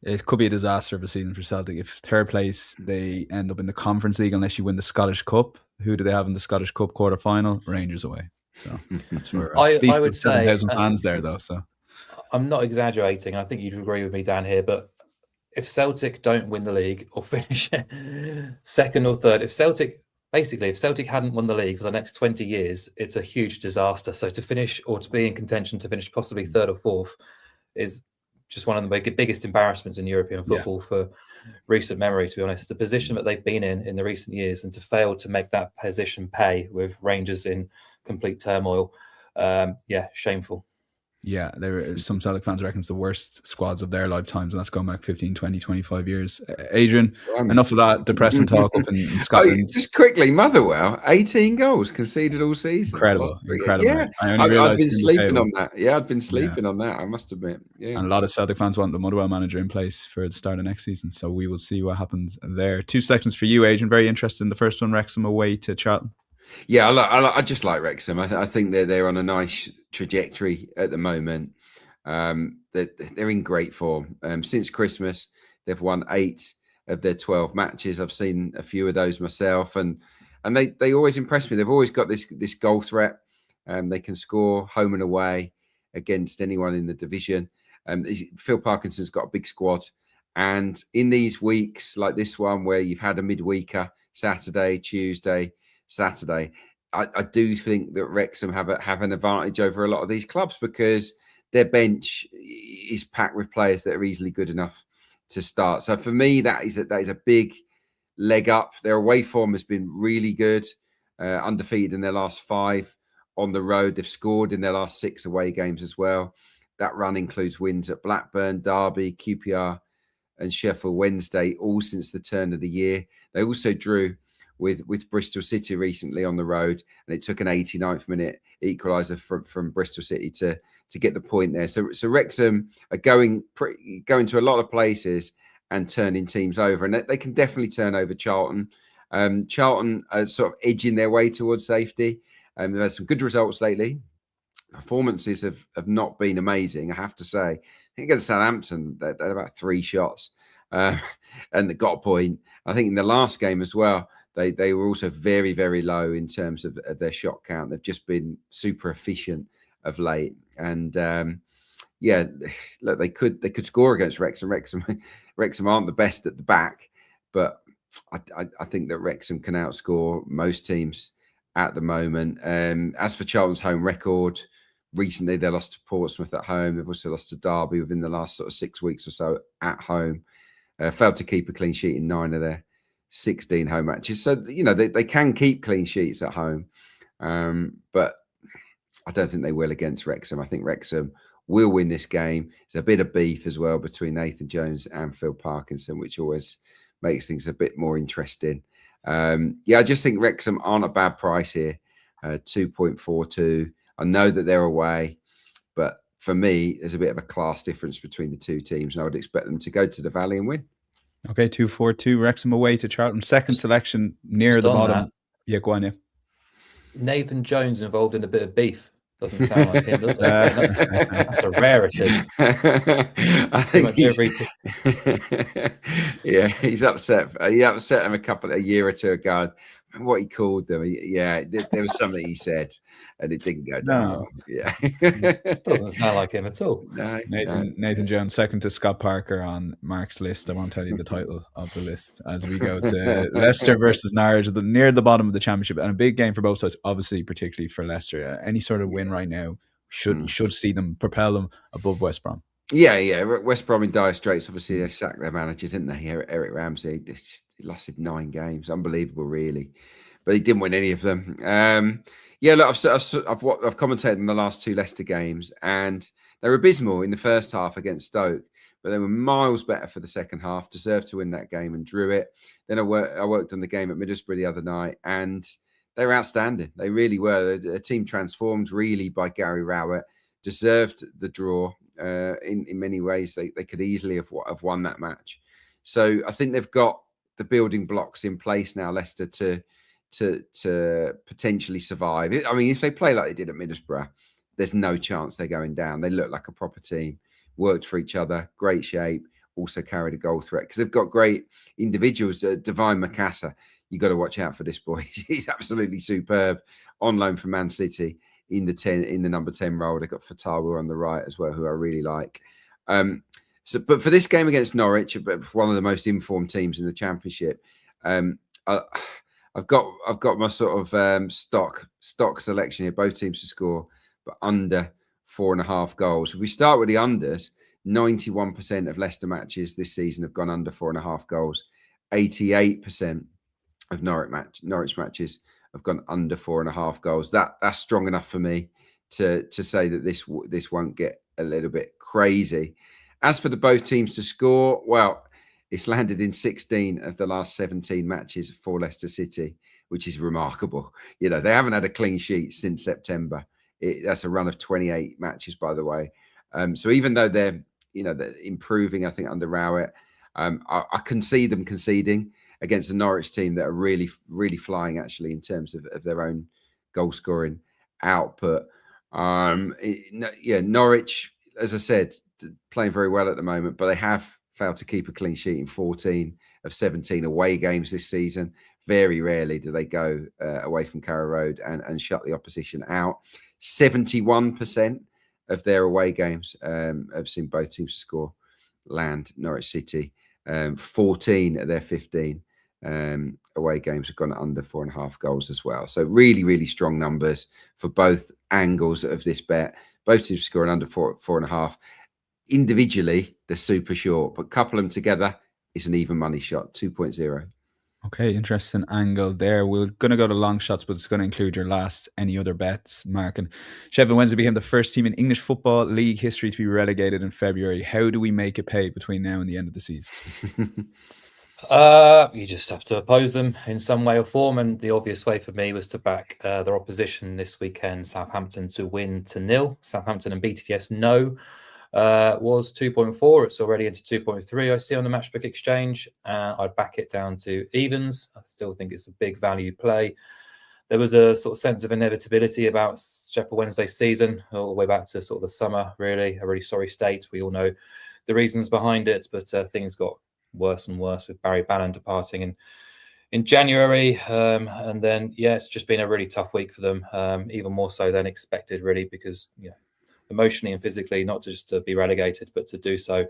It could be a disaster of a season for Celtic. If third place, they end up in the Conference League unless you win the Scottish Cup. Who do they have in the Scottish Cup quarter-final? Rangers away. So that's where I would say 7,000 fans there, though. So I'm not exaggerating. I think you'd agree with me, Dan, here. But if Celtic don't win the league or finish second or third, if Celtic hadn't won the league for the next 20 years, it's a huge disaster. So to finish or to be in contention to finish possibly third or fourth is just one of the biggest embarrassments in European football for recent memory, to be honest. The position that they've been in the recent years, and to fail to make that position pay with Rangers in complete turmoil, shameful. Yeah, some Celtic fans reckon it's the worst squads of their lifetimes, and that's going back 15, 20, 25 years. Adrian, enough of that depressing talk up in Scotland. Just quickly, Motherwell, 18 goals conceded all season. Incredible. Yeah, I've been sleeping on that. Yeah, I've been sleeping on that, I must admit. Yeah. And a lot of Celtic fans want the Motherwell manager in place for the start of next season, so we will see what happens there. 2 selections for you, Adrian. Very interested in the first one, Wrexham away to Charlton. Yeah, I just like Wrexham. I think they're on a nice trajectory at the moment. They're in great form. Since Christmas, they've won 8 of their 12 matches. I've seen a few of those myself, and they always impress me. They've always got this goal threat. They can score home and away, against anyone in the division. Phil Parkinson's got a big squad. And in these weeks like this one, where you've had a midweeker, Saturday, Tuesday, Saturday, I do think that Wrexham have an advantage over a lot of these clubs because their bench is packed with players that are easily good enough to start. So for me, that is a big leg up. Their away form has been really good, undefeated in their last 5 on the road. They've scored in their last 6 away games as well. That run includes wins at Blackburn, Derby, QPR, and Sheffield Wednesday, all since the turn of the year. They also drew with Bristol City recently on the road, and it took an 89th minute equaliser from Bristol City to get the point there. So Wrexham are going to a lot of places and turning teams over, and they can definitely turn over Charlton. Charlton are sort of edging their way towards safety. They've had some good results lately. Performances have not been amazing, I have to say. I think against Southampton, they had about 3 shots and they got a point. I think in the last game as well, they were also very, very low in terms of their shot count. They've just been super efficient of late. And look, they could score against Wrexham. Wrexham aren't the best at the back, but I think that Wrexham can outscore most teams at the moment. As for Charlton's home record, recently they lost to Portsmouth at home. They've also lost to Derby within the last sort of 6 weeks or so at home. Failed to keep a clean sheet in 9 of their 16 home matches. So, they can keep clean sheets at home. But I don't think they will against Wrexham. I think Wrexham will win this game. There's a bit of beef as well between Nathan Jones and Phil Parkinson, which always makes things a bit more interesting. I just think Wrexham aren't a bad price here. 2.42. I know that they're away, but for me, there's a bit of a class difference between the two teams, and I would expect them to go to the Valley and win. Okay, 2.42. Wrexham away to Charlton. Second selection near the bottom. That. Yeah, go on, yeah. Nathan Jones involved in a bit of beef. Doesn't sound like him, does it? That's a rarity. I think he's upset. He upset him a year or two ago. What he called them, there was something he said, and it didn't go down. No. Yeah, doesn't sound like him at all. No, Nathan Jones, second to Scott Parker on Mark's list. I won't tell you the title of the list as we go to Leicester versus Norwich, near the bottom of the championship, and a big game for both sides. Obviously, particularly for Leicester, any sort of win right now should see them propel them above West Brom. Yeah. West Brom in dire straits. Obviously, they sacked their manager, didn't they? Eric Ramsey. He lasted 9 games. Unbelievable, really. But he didn't win any of them. Look, I've commentated in the last 2 Leicester games, and they were abysmal in the first half against Stoke, but they were miles better for the second half. Deserved to win that game and drew it. Then I worked on the game at Middlesbrough the other night, and they were outstanding. They really were. A team transformed really by Gary Rowett. Deserved the draw. In many ways, they could easily have won that match. So I think they've got the building blocks in place now, Leicester, to potentially survive. I mean, if they play like they did at Middlesbrough, there's no chance they're going down. They look like a proper team, worked for each other, great shape, also carried a goal threat because they've got great individuals. Divine Makassa, you got to watch out for this boy. He's absolutely superb. On loan from Man City in the number 10 role. They've got Fatawa on the right as well, who I really like. But for this game against Norwich, one of the most informed teams in the Championship, I've got my sort of stock selection here. Both teams to score, but under 4.5 goals. If we start with the unders, 91% of Leicester matches this season have gone under 4.5 goals. 88% of Norwich matches have gone under 4.5 goals. That's strong enough for me to say that this won't get a little bit crazy. As for the both teams to score, well, it's landed in 16 of the last 17 matches for Leicester City, which is remarkable. They haven't had a clean sheet since September. That's a run of 28 matches, by the way. So even though they're improving, I think under Rowett, I can see them conceding against the Norwich team that are really, really flying actually in terms of their own goal scoring output. Norwich, as I said, playing very well at the moment, but they have failed to keep a clean sheet in 14 of 17 away games this season. Very rarely do they go away from Carrow Road and shut the opposition out. 71% of their away games have seen both teams score land. Norwich City, 14 of their 15 away games have gone under 4.5 goals as well. So really, really strong numbers for both angles of this bet. Both teams scoring under 4.5. Individually, they're super short, but couple them together, it's an even money shot, 2.0. Okay, interesting angle there. We're going to go to long shots, but it's going to include your last any other bets, Mark. And Sheffield Wednesday became the first team in English Football League history to be relegated in February. How do we make it pay between now and the end of the season? You just have to oppose them in some way or form, and the obvious way for me was to back their opposition this weekend, Southampton, to win to 0. Southampton and BTTS was 2.4. It's already into 2.3. I see on the Matchbook Exchange. I'd back it down to evens. I still think it's a big value play. There was a sort of sense of inevitability about Sheffield Wednesday's season all the way back to sort of the summer, really. A really sorry state. We all know the reasons behind it, but things got worse and worse with Barry Bannon departing in January. And then, it's just been a really tough week for them, even more so than expected, really, because, emotionally and physically, not just to be relegated, but to do so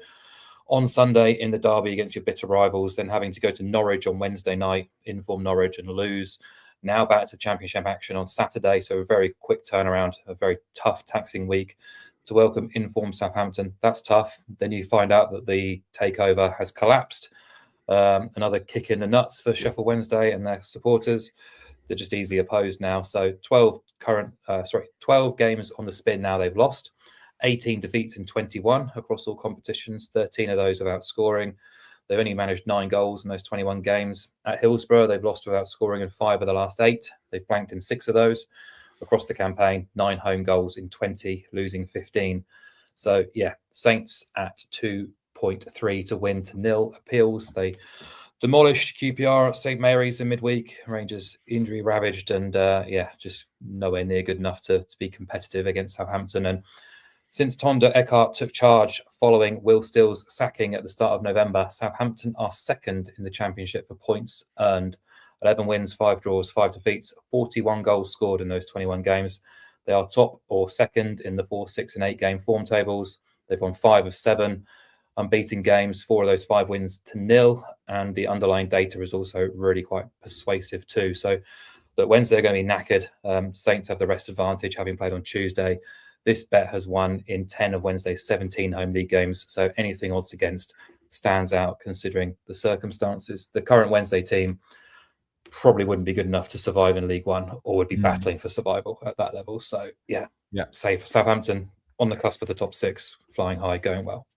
on Sunday in the derby against your bitter rivals, then having to go to Norwich on Wednesday night, inform Norwich and lose. Now back to Championship action on Saturday. So a very quick turnaround, a very tough, taxing week to welcome informed Southampton. That's tough. Then you find out that the takeover has collapsed. Another kick in the nuts for Sheffield Wednesday and their supporters. They're just easily opposed now. So 12 games on the spin now they've lost. 18 defeats in 21 across all competitions. 13 of those without scoring. They've only managed 9 goals in those 21 games. At Hillsborough, they've lost without scoring in 5 of the last 8. They've blanked in 6 of those. Across the campaign, 9 home goals in 20, losing 15. So, Saints at 2.3 to win to 0 appeals. They demolished QPR at St Mary's in midweek. Rangers injury ravaged and just nowhere near good enough to be competitive against Southampton. And since Tonda Eckhart took charge following Will Still's sacking at the start of November, Southampton are second in the Championship for points earned. 11 wins, 5 draws, 5 defeats, 41 goals scored in those 21 games. They are top or second in the 4, 6 and 8 game form tables. They've won 5 of 7 unbeaten games, 4 of those 5 wins to 0. And the underlying data is also really quite persuasive too. So that Wednesday are going to be knackered. Saints have the rest advantage, having played on Tuesday. This bet has won in 10 of Wednesday's 17 home league games. So anything odds against stands out considering the circumstances. The current Wednesday team probably wouldn't be good enough to survive in League One or would be battling for survival at that level. So, safe. Southampton on the cusp of the top 6, flying high, going well.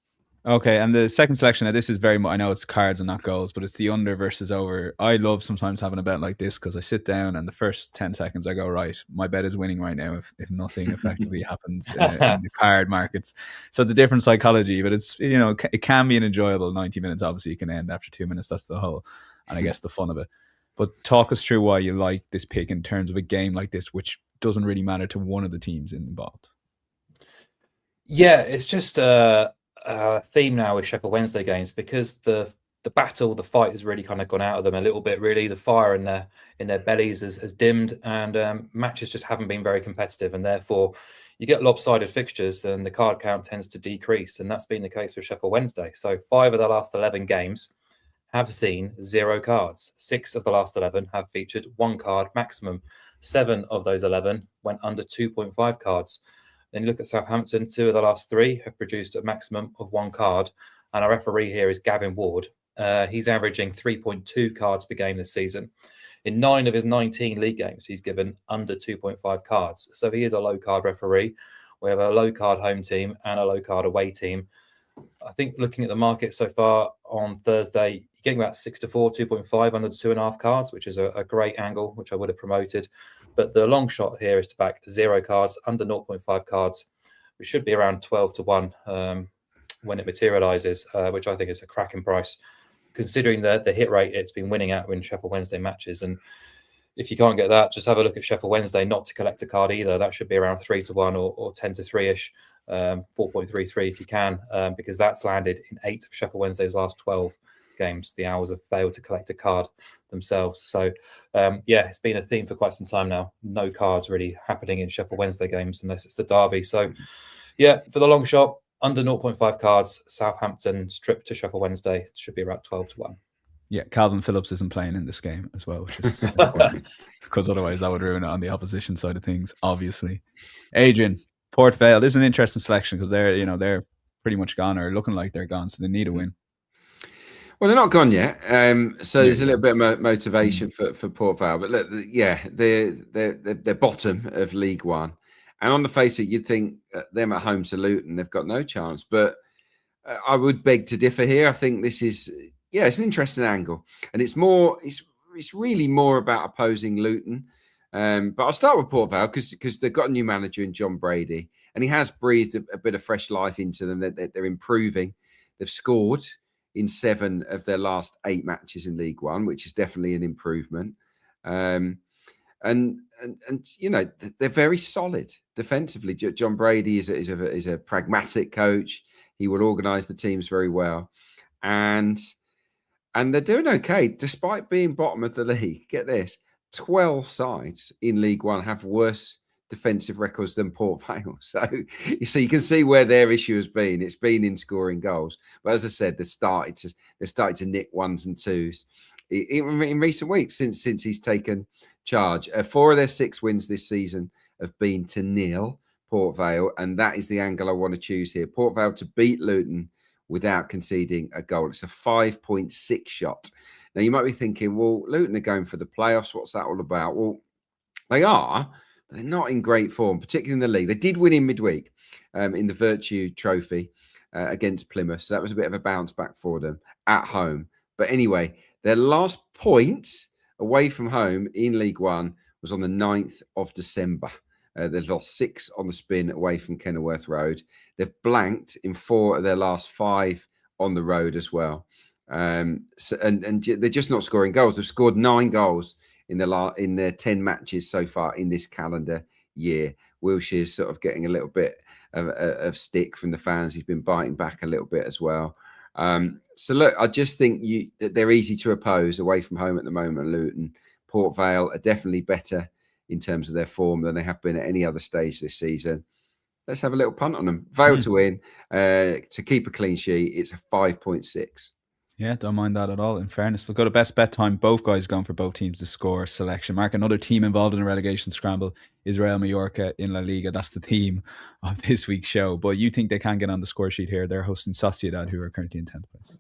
Okay, and the second selection, now this is very much, I know it's cards and not goals, but it's the under versus over. I love sometimes having a bet like this because I sit down and the first 10 seconds I go, right, my bet is winning right now if nothing effectively happens in the card markets. So it's a different psychology, but it's, it can be an enjoyable 90 minutes. Obviously, it can end after 2 minutes. That's the whole, and I guess the fun of it. But talk us through why you like this pick in terms of a game like this, which doesn't really matter to one of the teams involved. Yeah, it's just a theme now with Sheffield Wednesday games because the battle, the fight has really kind of gone out of them a little bit. Really, the fire in their bellies has dimmed, and matches just haven't been very competitive, and therefore you get lopsided fixtures, and the card count tends to decrease, and that's been the case for Sheffield Wednesday. So 5 of the last 11 games have seen 0 cards. 6 of the last 11 have featured 1 card maximum. 7 of those 11 went under 2.5 cards. Then you look at Southampton, 2 of the last 3 have produced a maximum of 1 card. And our referee here is Gavin Ward. He's averaging 3.2 cards per game this season. In 9 of his 19 league games, he's given under 2.5 cards. So he is a low card referee. We have a low card home team and a low card away team. I think looking at the market so far on Thursday, you're getting about 6-4, 2.5 under the 2.5 cards, which is a great angle, which I would have promoted. But the long shot here is to back 0 cards under 0.5 cards, which should be around 12-1 when it materializes, which I think is a cracking price, considering the hit rate it's been winning at in Sheffield Wednesday matches. And if you can't get that, just have a look at Sheffield Wednesday not to collect a card either. That should be around 3-1 or 10-3-ish, 4.33 if you can, because that's landed in 8 of Sheffield Wednesday's last 12 games. The Owls have failed to collect a card themselves. So, it's been a theme for quite some time now. No cards really happening in Sheffield Wednesday games unless it's the derby. So, Yeah, for the long shot, under 0.5 cards, Southampton strip to Sheffield Wednesday. It should be about 12-1. Yeah, Calvin Phillips isn't playing in this game as well, which is important, because otherwise that would ruin it on the opposition side of things, obviously. Adrian, Port Vale, this is an interesting selection because they're pretty much gone, or looking like they're gone, so they need a win. Well, they're not gone yet, so there's a little bit of motivation for Port Vale. But look, they're bottom of League One, and on the face of it, you'd think them at home to Luton, they've got no chance. But I would beg to differ here. I think this is, it's an interesting angle, and it's really more about opposing Luton. But I'll start with Port Vale because they've got a new manager in John Brady, and he has breathed a bit of fresh life into them. They're improving. They've scored in 7 of their last 8 matches in League One, which is definitely an improvement. And they're very solid defensively. John Brady is a pragmatic coach. He will organise the teams very well, and they're doing okay despite being bottom of the league. Get this: 12 sides in League One have worse defensive records than Port Vale. So you can see where their issue has been. It's been in scoring goals. But as I said, they've started to nick 1s and 2s in recent weeks since he's taken charge. 4 of their 6 wins this season have been to nil Port Vale, and that is the angle I want to choose here. Port Vale to beat Luton without conceding a goal. It's a 5.6 shot. Now, you might be thinking, well, Luton are going for the playoffs. What's that all about? Well, they are, but they're not in great form, particularly in the league. They did win in midweek in the Virtue Trophy against Plymouth. So that was a bit of a bounce back for them at home. But anyway, their last point away from home in League One was on the 9th of December. They've lost 6 on the spin away from Kenilworth Road. They've blanked in 4 of their last 5 on the road as well. And they're just not scoring goals. They've scored 9 goals in their 10 matches so far in this calendar year. Wilshire's sort of getting a little bit of stick from the fans. He's been biting back a little bit as well. So look, I just think that they're easy to oppose away from home at the moment. Luton, Port Vale are definitely better in terms of their form than they have been at any other stage this season. Let's have a little punt on them. Vale to win, to keep a clean sheet. It's a 5.6. Yeah, don't mind that at all. In fairness, they'll go to best bet time. Both guys gone for both teams to score selection. Mark, another team involved in a relegation scramble is Real Mallorca in La Liga. That's the theme of this week's show. But you think they can get on the score sheet here? They're hosting Sociedad, who are currently in 10th place.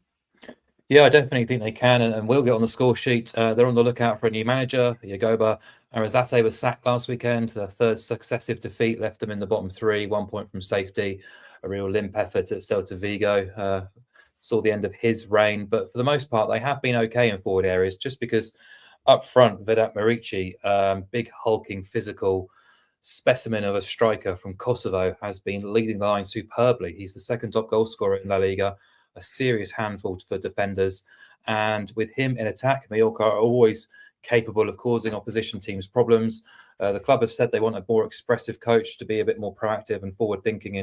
Yeah, I definitely think they can and will get on the score sheet. They're on the lookout for a new manager. Yagoba Arrasate was sacked last weekend. The 3rd successive defeat left them in the bottom 3, 1 point from safety. A real limp effort at Celta Vigo saw the end of his reign. But for the most part, they have been okay in forward areas, just because up front, Vedat Murici, big hulking physical specimen of a striker from Kosovo, has been leading the line superbly. He's the 2nd top goal scorer in La Liga, a serious handful for defenders. And with him in attack, Mallorca are always capable of causing opposition teams problems. The club have said they want a more expressive coach to be a bit more proactive and forward-thinking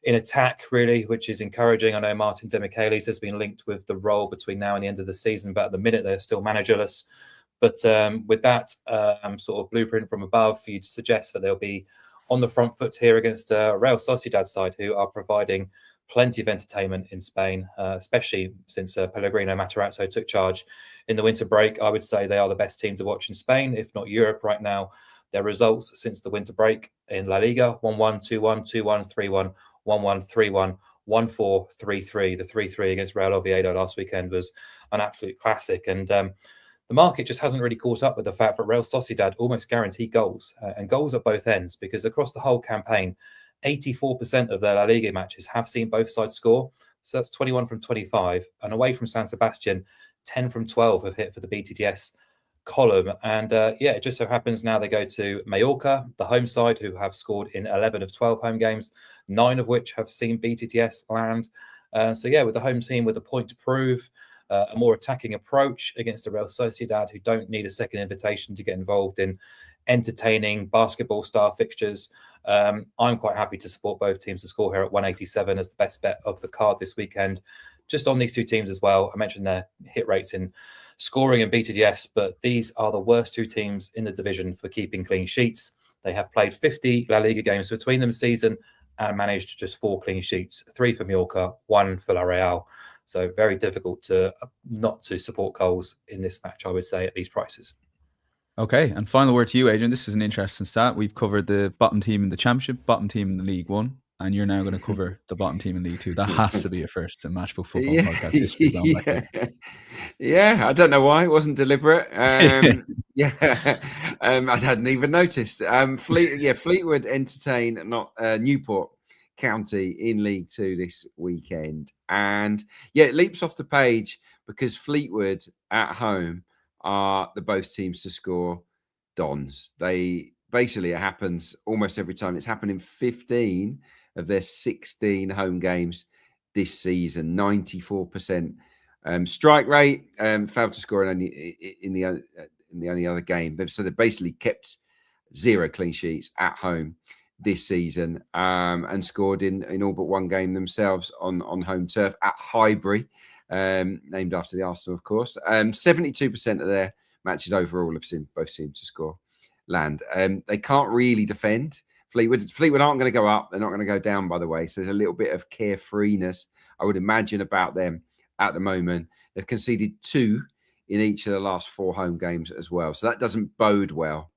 in attack, really, which is encouraging. I know Martin Demichelis has been linked with the role between now and the end of the season, but at the minute they're still managerless. But with that sort of blueprint from above, you'd suggest that they'll be on the front foot here against Real Sociedad side, who are providing plenty of entertainment in Spain, especially since Pellegrino Matarazzo took charge in the winter break. I would say they are the best team to watch in Spain, if not Europe right now. Their results since the winter break in La Liga: 1-1, 2-1, 2-1, 3-1, 1-1, 3-1, 1-4, 3-3. The 3-3 against Real Oviedo last weekend was an absolute classic. And the market just hasn't really caught up with the fact that Real Sociedad almost guarantee goals, and goals at both ends, because across the whole campaign, 84% of their La Liga matches have seen both sides score. So that's 21 from 25. And away from San Sebastian, 10 from 12 have hit for the BTTS column. And it just so happens now they go to Mallorca, the home side, who have scored in 11 of 12 home games, 9 of which have seen BTTS land. With the home team with a point to prove, a more attacking approach against the Real Sociedad, who don't need a second invitation to get involved in entertaining basketball style fixtures. I'm quite happy to support both teams to score here at 187 as the best bet of the card this weekend. Just on these two teams as well, I mentioned their hit rates in scoring and BTTS, but these are the worst 2 teams in the division for keeping clean sheets. They have played 50 La Liga games between them this season and managed just 4 clean sheets, 3 for Mallorca, 1 for La Real. So very difficult to not to support Coles in this match, I would say, at these prices. Okay, and final word to you, Adrian. This is an interesting stat. We've covered the bottom team in the Championship, bottom team in the League One, and you're now going to cover the bottom team in League Two. That has to be a first in Matchbook Football podcast history. Yeah, I don't know why. It wasn't deliberate. Yeah, I hadn't even noticed. Fleetwood entertain Newport County in League Two this weekend. And yeah, it leaps off the page because Fleetwood at home are the both teams to score Dons. It happens almost every time. It's happened in 15 of their 16 home games this season. 94% strike rate. Failed to score in the only other game. So they basically kept 0 clean sheets at home this season, and scored in all but one game themselves on home turf at Highbury, named after the Arsenal, of course. 72% of their matches overall have seen both teams to score land. They can't really defend. Fleetwood aren't going to go up. They're not going to go down, by the way. So there's a little bit of carefreeness, I would imagine, about them at the moment. They've conceded 2 in each of the last 4 home games as well. So that doesn't bode well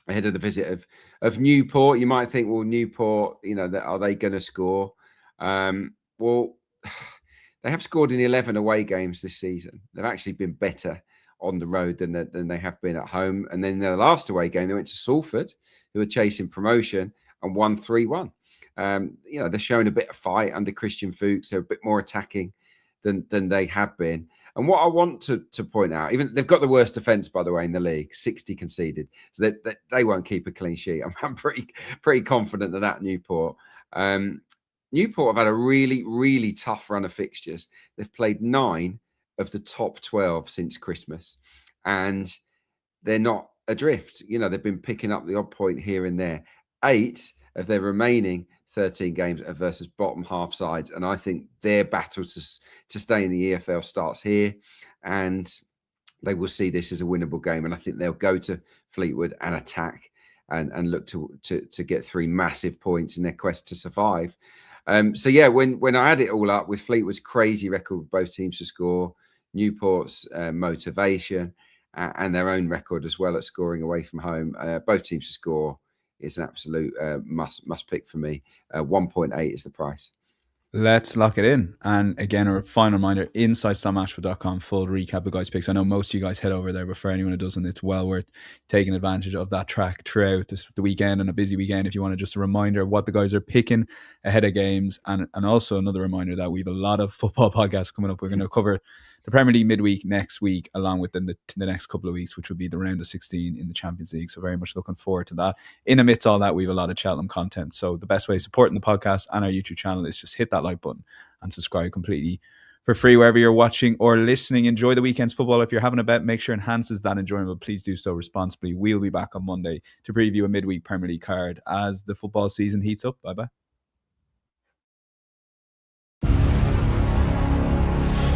ahead of the visit of Newport. You might think, well, Newport, are they going to score? Well, they have scored in 11 away games this season. They've actually been better on the road than they have been at home. And then their last away game, they went to Salford, who were chasing promotion, and won 3-1. They're showing a bit of fight under Christian Fuchs. They're a bit more attacking than they have been. And what I want to point out, even they've got the worst defence, by the way, in the league, 60 conceded. So they won't keep a clean sheet. I'm pretty confident of that, Newport. Newport have had a really, really tough run of fixtures. They've played 9 of the top 12 since Christmas, and they're not adrift. They've been picking up the odd point here and there. 8 of their remaining 13 games are versus bottom half sides, and I think their battle to stay in the EFL starts here, and they will see this as a winnable game. And I think they'll go to Fleetwood and attack and look to get 3 massive points in their quest to survive. So yeah, when I add it all up with Fleetwood's crazy record with both teams to score, Newport's motivation, and their own record as well at scoring away from home, both teams to score is an absolute must pick for me. 1.8 is the price. Let's lock it in. And again, a final reminder, insidestarmatchbook.com, full recap of the guys' picks. I know most of you guys head over there, but for anyone who doesn't, it's well worth taking advantage of that track throughout the weekend and a busy weekend if you want just a reminder of what the guys are picking ahead of games. And also another reminder that we have a lot of football podcasts coming up. We're going to cover the Premier League midweek next week, along with the next couple of weeks, which will be the round of 16 in the Champions League. So very much looking forward to that. In amidst all that, we have a lot of Cheltenham content. So the best way of supporting the podcast and our YouTube channel is just hit that like button and subscribe completely for free wherever you're watching or listening. Enjoy the weekend's football. If you're having a bet, make sure it enhances that enjoyment. Please do so responsibly. We'll be back on Monday to preview a midweek Premier League card as the football season heats up. Bye-bye.